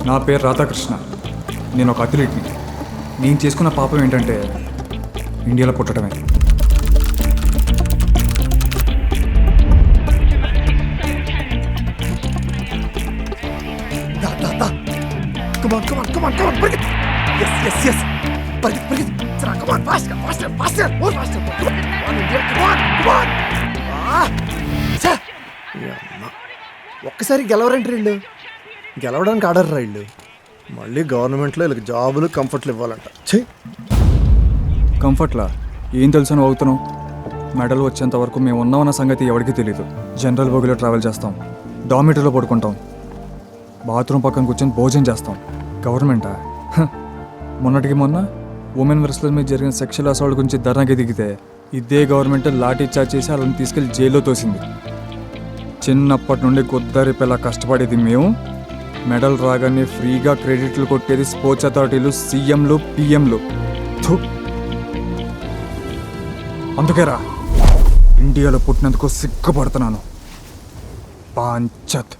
నా పేరు రాధాకృష్ణ. నేను ఒక అథ్లీట్ని. నేను చేసుకున్న పాపం ఏంటంటే ఇండియాలో పుట్టడమే. ఒక్కసారి గెలవరండి వీళ్ళు. గెలవడానికి ఆడరు వీళ్ళు. మళ్ళీ గవర్నమెంట్లో వీళ్ళకి జాబులు కంఫర్ట్లు ఇవ్వాలంట. చెయ్యి కంఫర్ట్లా ఏం తెలుసని అవుతున్నావు? మెడల్ వచ్చేంత వరకు మేము ఉన్నామన్న సంగతి ఎవరికీ తెలియదు. జనరల్ బోగిలో ట్రావెల్ చేస్తాం, డామిటర్లో పడుకుంటాం, బాత్రూమ్ పక్కన కూర్చొని భోజనం చేస్తాం. గవర్నమెంటా? మొన్నటికి మొన్న ఉమెన్ వర్సెస్ మీద జరిగిన సెక్షువల్ అసాల్ట్ గురించి ధర్నాకి దిగితే ఇదే గవర్నమెంట్ లాఠీ చార్జ్ చేసి వాళ్ళని తీసుకెళ్లి జైల్లో తోసింది. చిన్నప్పటి నుండి కొద్దారి పిల్ల కష్టపడేది మేము, మెడల్ రాగానే ఫ్రీగా క్రెడిట్లు కొట్టేది స్పోర్ట్స్ అథారిటీలు, సీఎంలు, పిఎంలు. అందుకేరా ఇండియాలో పుట్టినందుకు సిగ్గుపడుతున్నాను. పాంచత్.